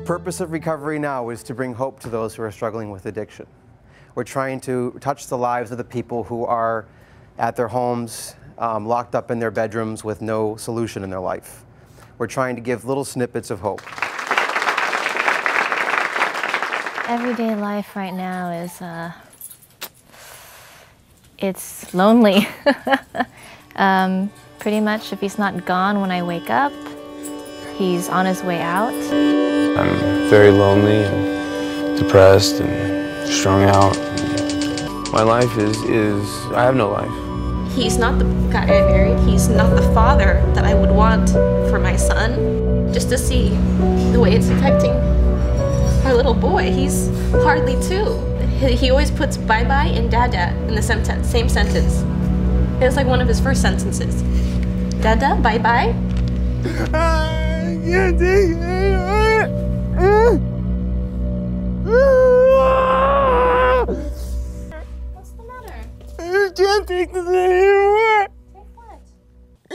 purpose of Recovery Now is to bring hope to those who are struggling with addiction. We're trying to touch the lives of the people who are at their homes, locked up in their bedrooms with no solution in their life. We're trying to give little snippets of hope. Everyday life right now is, it's lonely. Pretty much if he's not gone when I wake up, he's on his way out. I'm very lonely and depressed and strung out. My life is I have no life. He's not the guy I married. He's not the father that I would want for my son. Just to see the way it's affecting our little boy. He's hardly 2. He always puts bye-bye and dada in the same sentence. It's like one of his first sentences. Dada, bye-bye. I can't take it anymore. What's the matter? I just can't take this anymore. Take what? I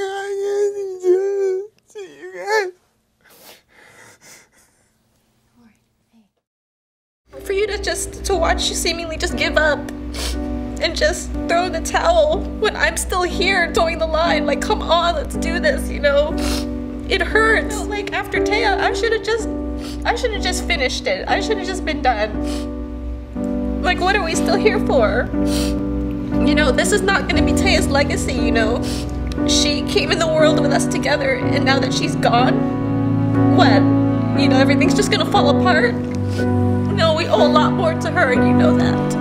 can't see you guys. For you to watch you seemingly just give up and just throw the towel when I'm still here towing the line, like, come on, let's do this, you know? It hurts. You know, like, after Taya, I should have just finished it. I should have just been done. Like, what are we still here for? You know, this is not gonna be Taya's legacy, you know? She came in the world with us together, and now that she's gone, what? You know, everything's just gonna fall apart? No, we owe a lot more to her, and you know that.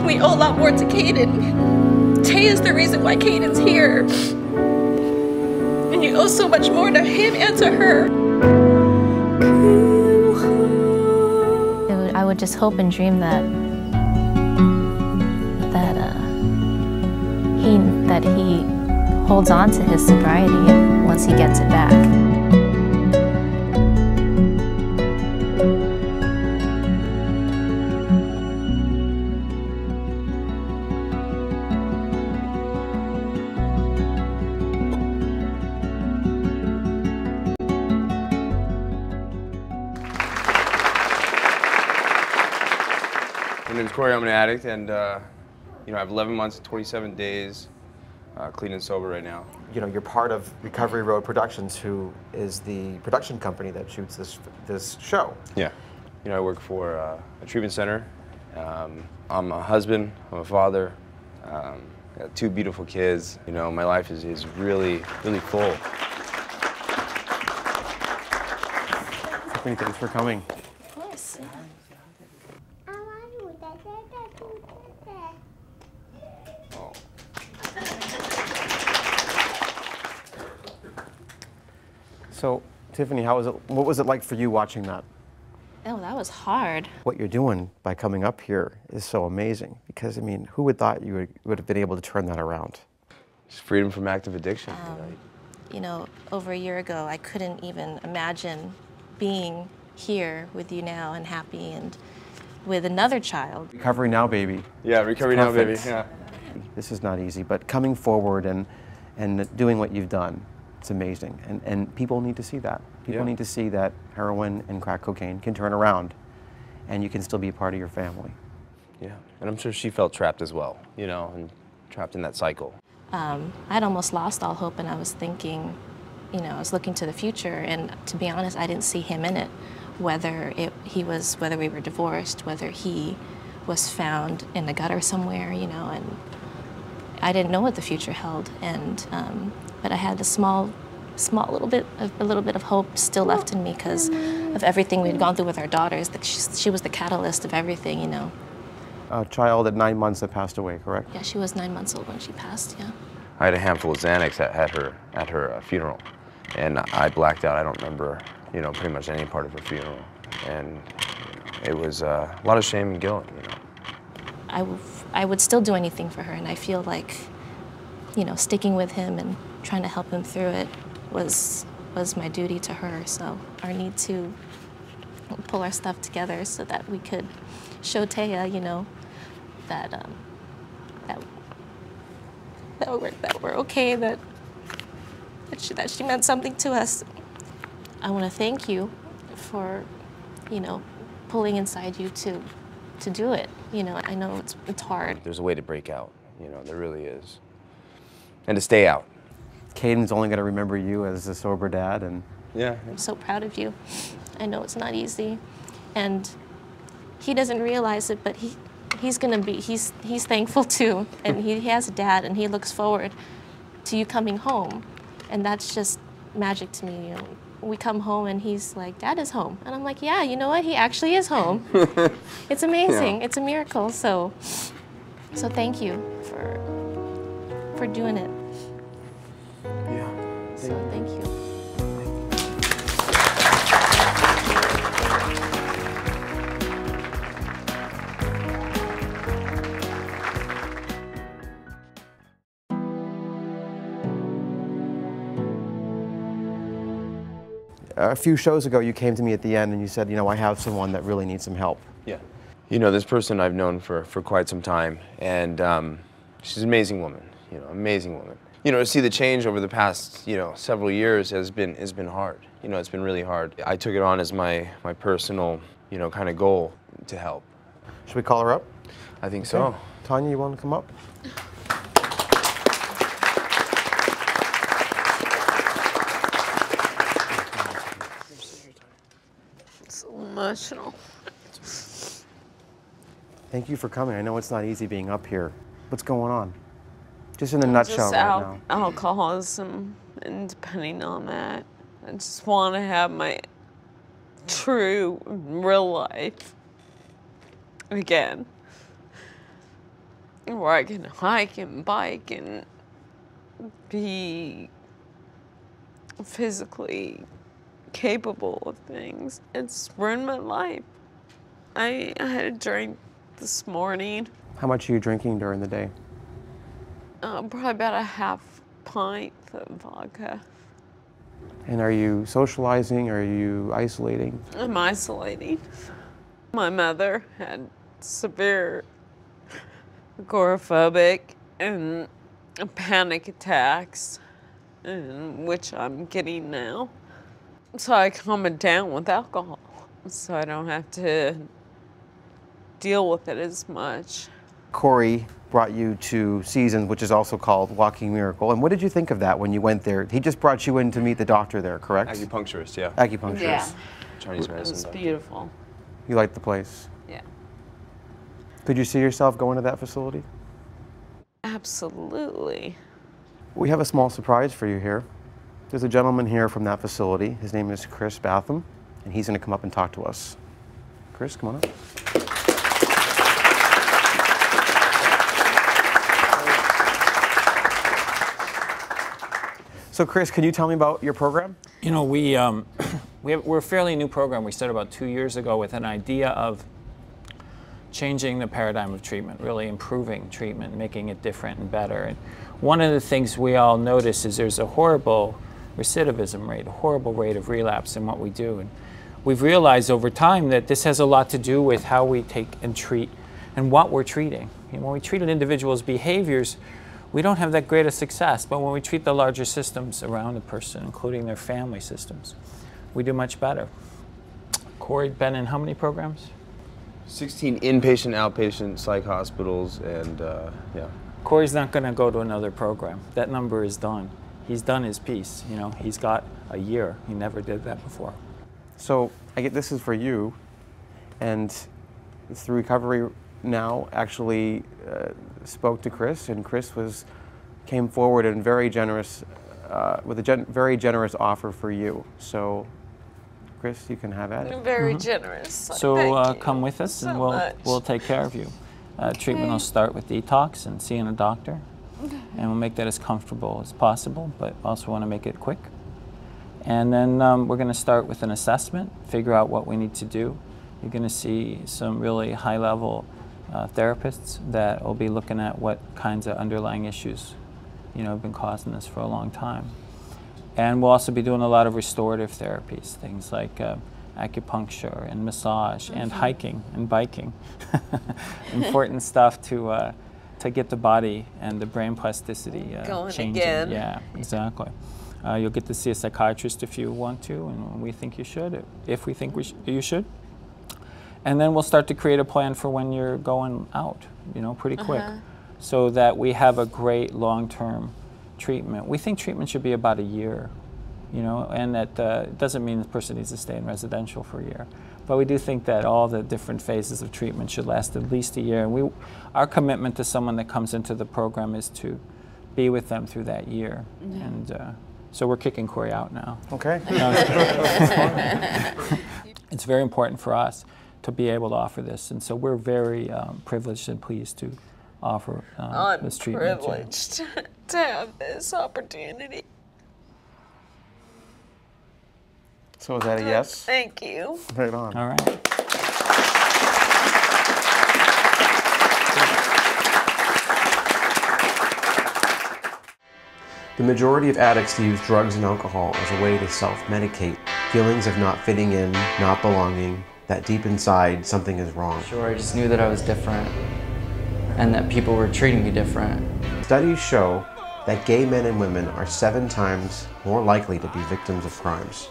We owe a lot more to Kaden. Taya's the reason why Kaden's here. And you owe so much more to him and to her. I would just hope and dream that he holds on to his sobriety once he gets it back. My name is Cory. I'm an addict, and you know, I have 11 months and 27 days clean and sober right now. You know, you're part of Recovery Road Productions, who is the production company that shoots this show. Yeah. You know, I work for a treatment center. I'm a husband, I'm a father, I got 2 beautiful kids. You know, my life is really, really full. Tiffany, thanks for coming. Of course. So, Tiffany, what was it like for you watching that? Oh, that was hard. What you're doing by coming up here is so amazing, because, I mean, who would thought you would have been able to turn that around? It's freedom from active addiction. You know, over a year ago, I couldn't even imagine being here with you now and happy and with another child. Recovery Now, baby. Yeah, Recovery Now, baby. Yeah. This is not easy, but coming forward and doing what you've done, it's amazing. And people need to see that. People need to see that heroin and crack cocaine can turn around and you can still be part of your family. Yeah, and I'm sure she felt trapped as well, you know, and trapped in that cycle. I'd almost lost all hope, and I was thinking, you know, I was looking to the future, and to be honest, I didn't see him in it. Whether we were divorced, whether he was found in the gutter somewhere, you know, and I didn't know what the future held. And but I had a little bit of hope still left in me because of everything we'd gone through with our daughters. That she was the catalyst of everything, you know. A child at 9 months that passed away, correct? Yeah, she was 9 months old when she passed. Yeah. I had a handful of Xanax at her funeral, and I blacked out. I don't remember, you know, pretty much any part of her funeral, and it was a lot of shame and guilt, you know. I would still do anything for her, and I feel like, you know, sticking with him and trying to help him through it was my duty to her. So our need to pull our stuff together so that we could show Taya, you know, that we're okay, that she meant something to us. I want to thank you for you know, pulling inside you to do it. You know, I know it's hard. There's a way to break out, you know, there really is. And to stay out. Kaden's only going to remember you as a sober dad, and Yeah. I'm so proud of you. I know it's not easy, and he doesn't realize it, but he's thankful too, and he has a dad, and he looks forward to you coming home, and that's just magic to me. You know, we come home and he's like, "Dad is home," and I'm like, "Yeah, you know what? He actually is home." It's amazing. Yeah. It's a miracle. So thank you for doing it. Yeah. So thank you. a few shows ago, you came to me at the end and you said, you know, I have someone that really needs some help. Yeah. You know, this person I've known for quite some time, and she's an amazing woman, you know, amazing woman. You know, to see the change over the past, you know, several years has been hard. You know, it's been really hard. I took it on as my personal, you know, kind of goal to help. Should we call her up? I think so. Tanya, you want to come up? It's emotional. Thank you for coming. I know it's not easy being up here. What's going on? Just in a nutshell Just right now. alcoholism, and depending on that, I just want to have my true real life again, where I can hike and bike and be physically capable of things. It's ruined my life. I had a drink this morning. How much are you drinking during the day? Probably about a half pint of vodka. And are you socializing? Are you isolating? I'm isolating. My mother had severe agoraphobic and panic attacks, which I'm getting now. So I calm it down with alcohol, so I don't have to deal with it as much. Cory brought you to Seasons, which is also called Walking Miracle. And what did you think of that when you went there? He just brought you in to meet the doctor there, correct? Acupuncturist, yeah. Acupuncturist. Yeah. Chinese It medicine. was doctor. beautiful. You liked the place? Yeah. Could you see yourself going to that facility? Absolutely. We have a small surprise for you here. There's a gentleman here from that facility. His name is Chris Batham, and he's going to come up and talk to us. Chris, come on up. So Chris, can you tell me about your program? You know, we're a fairly new program. We started about 2 years ago with an idea of changing the paradigm of treatment, really improving treatment, making it different and better. And one of the things we all notice is there's a horrible recidivism rate, a horrible rate of relapse in what we do. And we've realized over time that this has a lot to do with how we take and treat and what we're treating. You know, when we treat an individual's behaviors, we don't have that great a success, but when we treat the larger systems around a person, including their family systems, we do much better. Cory, been in how many programs? 16 inpatient, outpatient, psych hospitals, and yeah. Cory's not going to go to another program. That number is done. He's done his piece. You know, he's got a year. He never did that before. So I get this is for you, and through recovery now actually spoke to Chris, and Chris came forward and very generous with a very generous offer for you. So Chris, you can have at it. Very generous. So Thank you come with us, so and much. we'll take care of you. Treatment will start with detox and seeing a doctor, and we'll make that as comfortable as possible, but also want to make it quick. And then we're going to start with an assessment, figure out what we need to do. You're going to see some really high-level therapists that will be looking at what kinds of underlying issues, you know, have been causing this for a long time. And we'll also be doing a lot of restorative therapies, things like acupuncture and massage and hiking and biking. Important stuff to get the body and the brain plasticity Going changing. again. Yeah, exactly. You'll get to see a psychiatrist if you want to, and we think you should. If we think you should. And then we'll start to create a plan for when you're going out, you know, pretty quick, so that we have a great long-term treatment. We think treatment should be about a year, you know, and that it doesn't mean the person needs to stay in residential for a year. But we do think that all the different phases of treatment should last at least a year. And our commitment to someone that comes into the program is to be with them through that year. And so we're kicking Cory out now. Okay. It's very important for us to be able to offer this. And so we're very privileged and pleased to offer this treatment. I'm privileged to have this opportunity. So is that a yes? Thank you. Right on. All right. The majority of addicts use drugs and alcohol as a way to self-medicate. Feelings of not fitting in, not belonging, that deep inside something is wrong. Sure, I just knew that I was different and that people were treating me different. Studies show that gay men and women are 7 times more likely to be victims of crimes.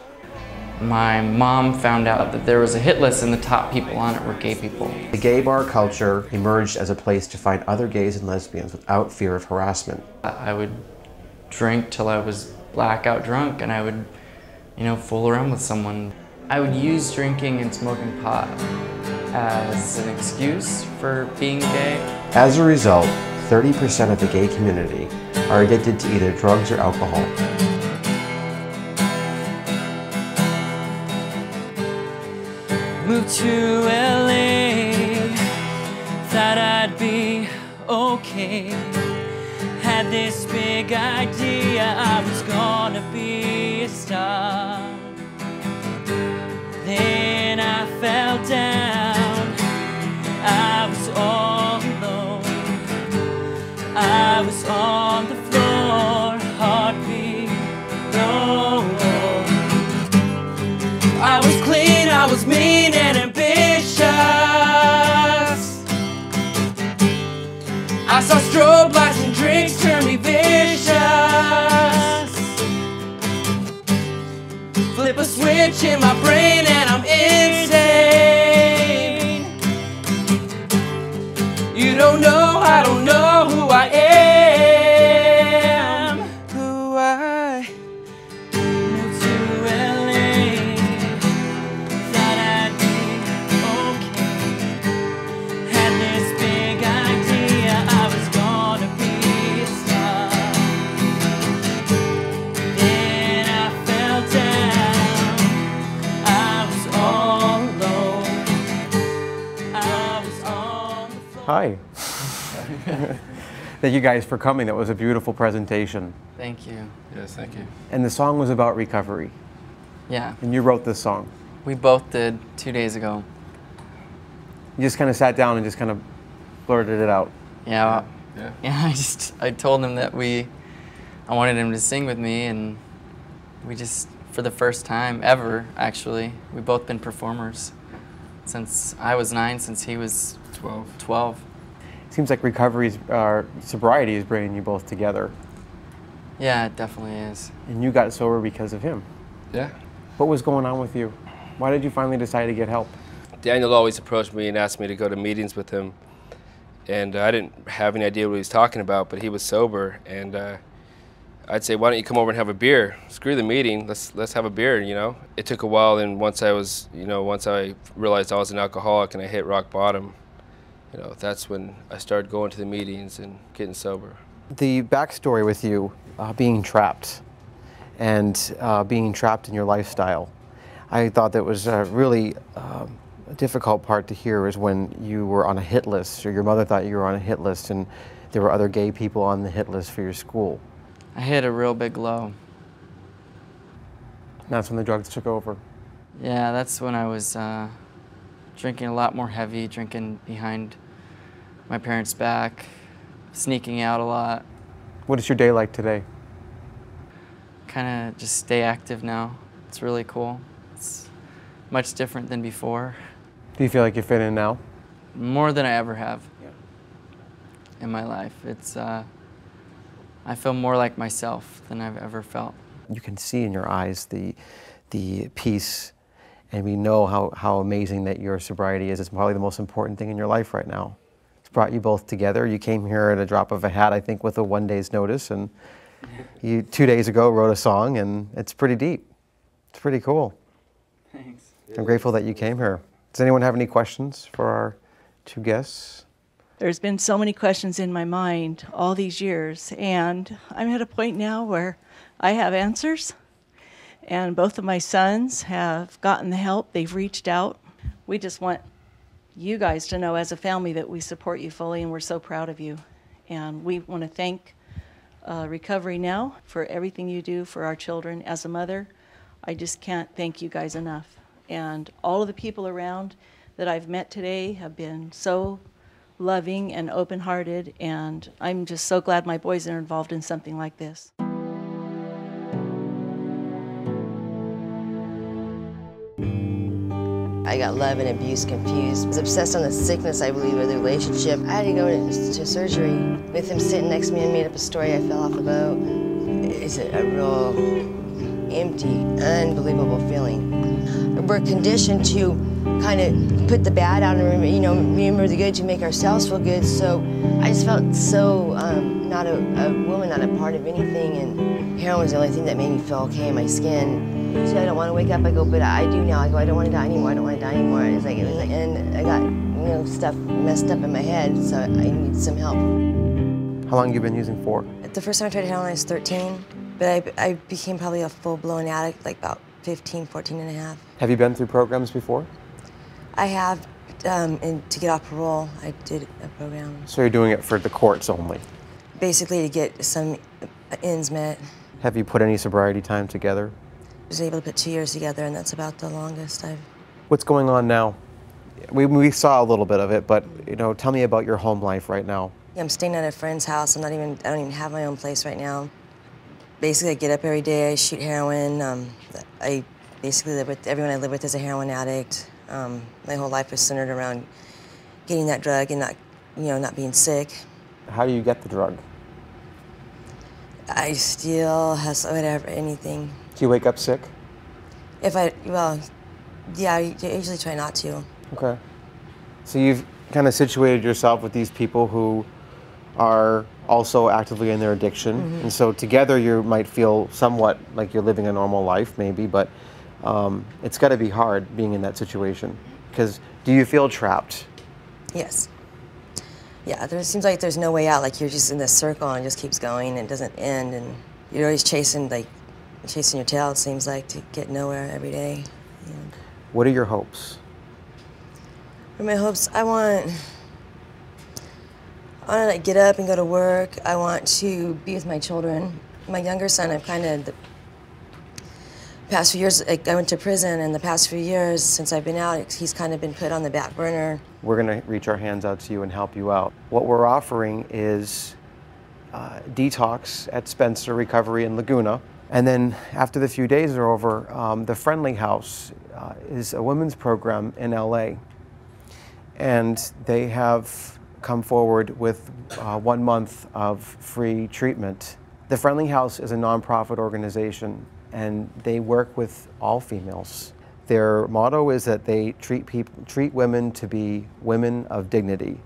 My mom found out that there was a hit list and the top people on it were gay people. The gay bar culture emerged as a place to find other gays and lesbians without fear of harassment. I would drink till I was blackout drunk and I would, you know, fool around with someone. I would use drinking and smoking pot as an excuse for being gay. As a result, 30% of the gay community are addicted to either drugs or alcohol. Moved to LA, thought I'd be okay. Had this big idea I was gonna be a star. Then I fell down, I was all alone. I was on the floor, heartbeat low. I was clean, I was mean and ambitious. I saw strobe lights and drinks turn me vicious. Flip a switch in my brain and I'm insane. You don't know, I don't know who I am. Who I moved to LA. Thought I'd be okay. Had this big idea I was gonna be a star. Then I fell down. I was all alone. I was on the floor. Hi. Thank you guys for coming. That was a beautiful presentation. Thank you. Yes, thank you. And the song was about recovery. Yeah, And you wrote this song. we both did 2 days ago. You just kind of sat down and just kind of blurted it out. Yeah, Yeah. I told him that I wanted him to sing with me, and we just, for the first time ever, actually, we've both been performers since I was 9, since he was 12. Seems like sobriety is bringing you both together. Yeah, it definitely is. And you got sober because of him. Yeah. What was going on with you? Why did you finally decide to get help? Daniel always approached me and asked me to go to meetings with him. And I didn't have any idea what he was talking about, but he was sober. And I'd say, why don't you come over and have a beer? Screw the meeting, let's have a beer, you know? It took a while, and once I realized I was an alcoholic and I hit rock bottom, you know, that's when I started going to the meetings and getting sober. The backstory with you being trapped and being trapped in your lifestyle, I thought that was really a difficult part to hear is when you were on a hit list, or your mother thought you were on a hit list and there were other gay people on the hit list for your school. I hit a real big low. And that's when the drugs took over. Yeah, that's when I was drinking a lot more heavy, drinking behind my parents' back, sneaking out a lot. What is your day like today? Kind of just stay active now. It's really cool. It's much different than before. Do you feel like you fit in now? More than I ever have in my life. It's, I feel more like myself than I've ever felt. You can see in your eyes the peace And we know how amazing that your sobriety is. It's probably the most important thing in your life right now. It's brought you both together. You came here at a drop of a hat, I think, with a 1 day's notice. And you 2 days ago wrote a song, and it's pretty deep. It's pretty cool. Thanks. I'm grateful that you came here. Does anyone have any questions for our two guests? There's been so many questions in my mind all these years, and I'm at a point now where I have answers, and both of my sons have gotten the help. They've reached out. We just want you guys to know as a family that we support you fully, and we're so proud of you. And we want to thank Recovery Now for everything you do for our children. As a mother, I just can't thank you guys enough. And all of the people around that I've met today have been so loving and open-hearted, and I'm just so glad my boys are involved in something like this. I got love and abuse confused. I was obsessed on the sickness, I believe, of the relationship. I had to go to surgery with him sitting next to me. I made up a story. I fell off the boat. It's a real empty, unbelievable feeling. We're conditioned to kind of put the bad out and remember the good to make ourselves feel good. So I just felt so not a woman, not a part of anything, and heroin was the only thing that made me feel okay in my skin. Usually I don't want to wake up. I go, but I do now. I go, I don't want to die anymore. I don't want to die anymore. And and I got stuff messed up in my head, so I need some help. How long have you been using for? The first time I tried heroin, I was 13, but I became probably a full-blown addict like about 15, 14 and a half. Have you been through programs before? I have, and to get off parole, I did a program. So you're doing it for the courts only? Basically to get some ends met. Have you put any sobriety time together? I was able to put 2 years together, and that's about the longest I've... What's going on now? We saw a little bit of it, but tell me about your home life right now. I'm staying at a friend's house. I don't even have my own place right now. Basically, I get up every day, I shoot heroin. I basically live with, everyone I live with is a heroin addict. My whole life was centered around getting that drug and not being sick. How do you get the drug? I steal, hustle, whatever, anything. Do you wake up sick? Well, yeah, I usually try not to. Okay. So you've kind of situated yourself with these people who are also actively in their addiction. Mm-hmm. And so together you might feel somewhat like you're living a normal life, maybe, but it's got to be hard being in that situation. Because do you feel trapped? Yes. Yeah, there seems like there's no way out. Like you're just in this circle and it just keeps going and it doesn't end. And you're always chasing your tail, it seems like, to get nowhere every day. Yeah. What are your hopes? For my hopes, I want to get up and go to work. I want to be with my children. My younger son, I've kind of, the past few years, I went to prison, and the past few years since I've been out, he's kind of been put on the back burner. We're going to reach our hands out to you and help you out. What we're offering is detox at Spencer Recovery in Laguna. And then after the few days are over, the Friendly House is a women's program in LA. And they have come forward with 1 month of free treatment. The Friendly House is a nonprofit organization, and they work with all females. Their motto is that they treat women to be women of dignity.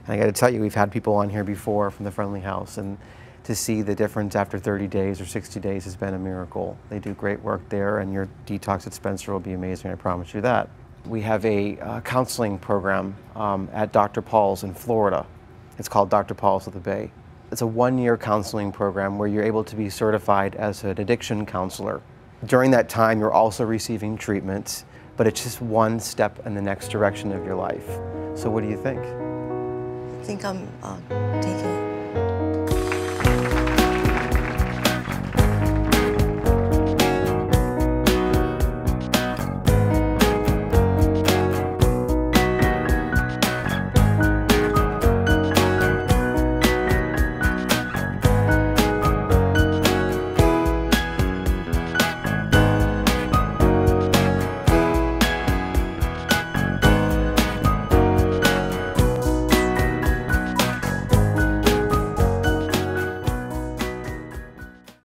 And I got to tell you, we've had people on here before from the Friendly House, and to see the difference after 30 days or 60 days has been a miracle. They do great work there, and your detox at Spencer will be amazing, I promise you that. We have a counseling program at Dr. Paul's in Florida. It's called Dr. Paul's of the Bay. It's a 1-year counseling program where you're able to be certified as an addiction counselor. During that time, you're also receiving treatment, but it's just one step in the next direction of your life. So what do you think? I think I'll take it.